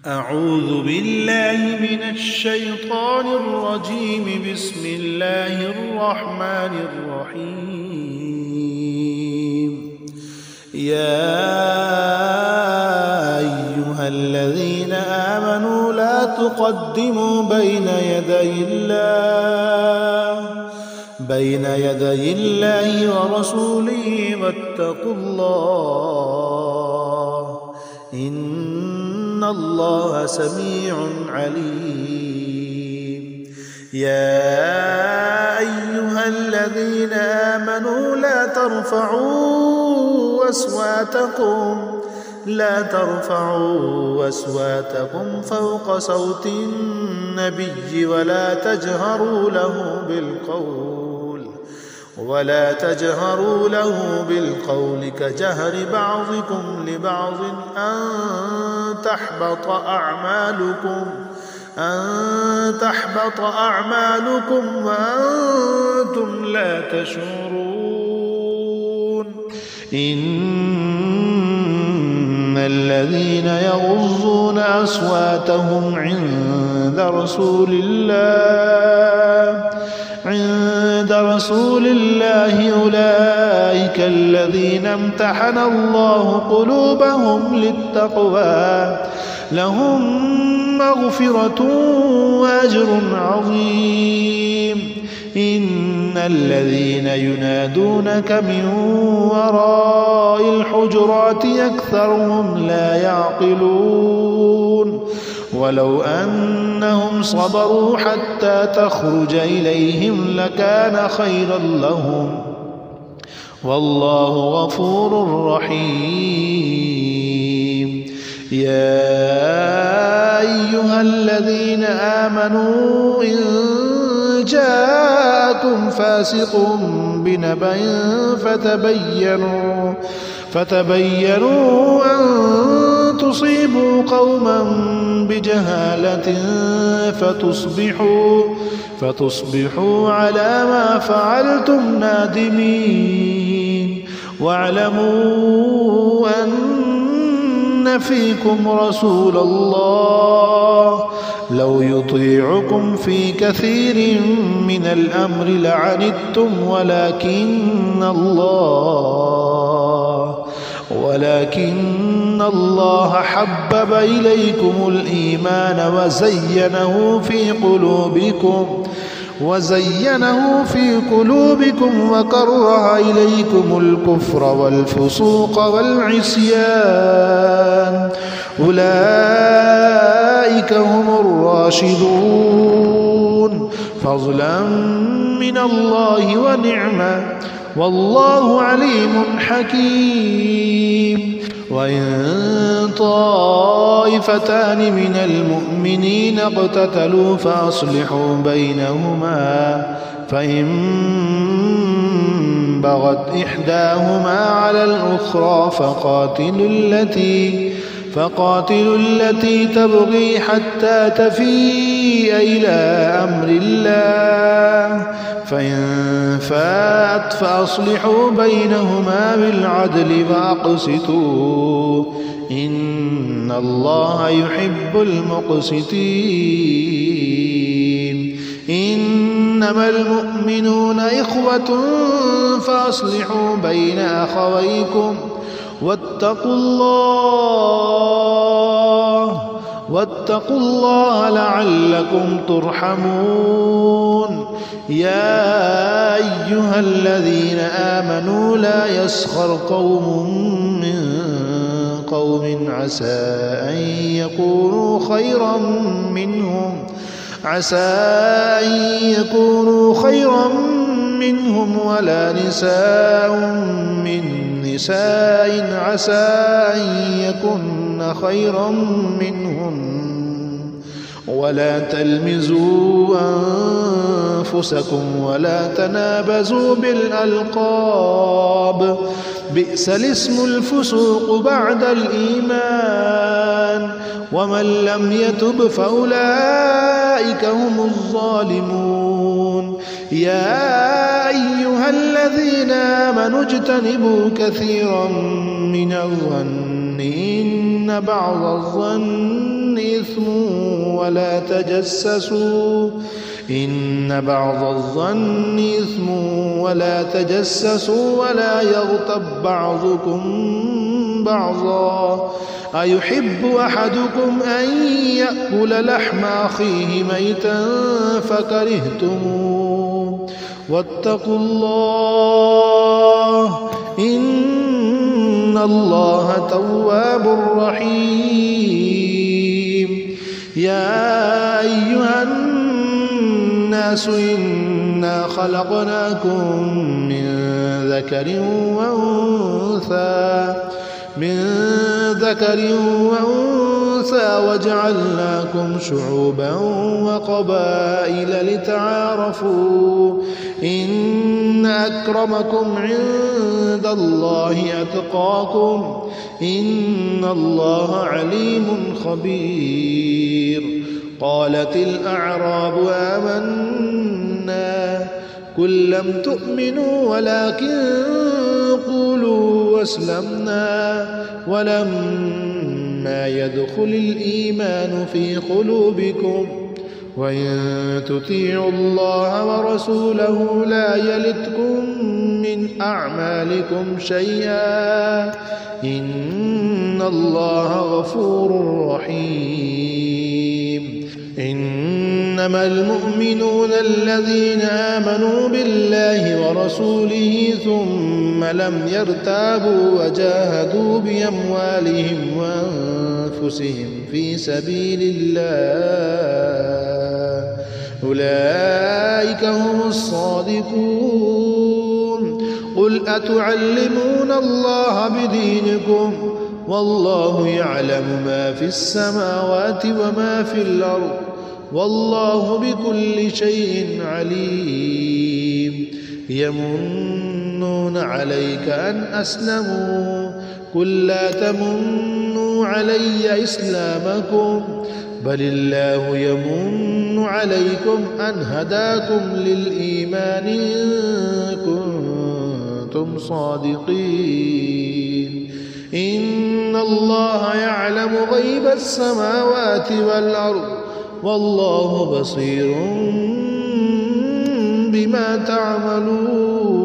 أعوذ بالله من الشيطان الرجيم. بسم الله الرحمن الرحيم. يا أيها الذين آمنوا لا تقدموا بين يدي الله ورسوله واتقوا الله إن الله سميع عليم. يا أيها الذين آمنوا لا ترفعوا أصواتكم فوق صوت النبي ولا تجهروا له بالقول كجهر بعضكم لبعض أن تحبط أعمالكم وأنتم لا تشعرون. إن الذين يغضون أصواتهم عند رسول الله أولئك الذين امتحن الله قلوبهم للتقوى لهم مغفرة وأجر عظيم. إن الذين ينادونك من وراء الحجرات أكثرهم لا يعقلون. ولو أنهم صبروا حتى تخرج إليهم لكان خيرا لهم والله غفور رحيم. يا أيها الذين آمنوا إن جاءكم فاسق بنبأ فتبينوا أن تصيبوا قوما بجهالة فتصبحوا على ما فعلتم نادمين. واعلموا أن فيكم رسول الله لو يطيعكم في كثير من الأمر لعنتم ولكن الله حبب إليكم الإيمان وزينه في قلوبكم وكره إليكم الكفر والفسوق والعصيان أولئك هم الراشدون فضلا من الله ونعمة والله عليم حكيم. وإن طائفتان من المؤمنين اقتتلوا فأصلحوا بينهما فإن بغت إحداهما على الأخرى فقاتلوا التي تبغي حتى تفيء إلى أمر الله فإن فاءت فأصلحوا بينهما بالعدل وأقسطوا إن الله يحب المقسطين. إنما المؤمنون إخوة فأصلحوا بين أخويكم واتقوا الله لعلكم ترحمون. يا أيها الذين آمنوا لا يسخر قوم من قوم عسى أن يكونوا خيرا منهم ولا نساء من نساء عسى أن يكن خيرا منهم ولا تلمزوا أنفسكم ولا تنابزوا بالألقاب بئس الاسم الفسوق بعد الإيمان ومن لم يتب فأولئك هم الظالمون. يا أيها الذين آمنوا اجتنبوا كثيرا من الظن إن بعض الظن ولا تجسسوا إن بعض الظن إثم ولا تجسسوا ولا يغتب بعضكم بعضا أيحب أحدكم أن يأكل لحم أخيه ميتا فكرهتموه واتقوا الله إن الله تواب رحيم يا أيها الناس إنا خلقناكم من ذكر وأنثى وجعلناكم شعوبا وقبائل لتعارفوا إن أكرمكم عند الله أتقاكم إن الله عليم خبير قالت الأعراب آمنا قل لم تؤمنوا ولكن قولوا أسلمنا ولما يدخل الإيمان في قلوبكم وإن تطيعوا الله ورسوله لا يلتكم من أعمالكم شيئا إن الله غفور رحيم إنما المؤمنون الذين آمنوا بالله ورسوله ثم لم يرتابوا وجاهدوا بأموالهم وأنفسهم في سبيل الله أولئك هم الصادقون قل أتعلمون الله بدينكم والله يعلم ما في السماوات وما في الأرض والله بكل شيء عليم يمنون عليك أن أسلموا قل لا تمنوا علي إسلامكم بل الله يمن عليكم أن هداكم للإيمان إن كنتم صادقين إن الله يعلم غيب السماوات والأرض والله بصير بما تعملون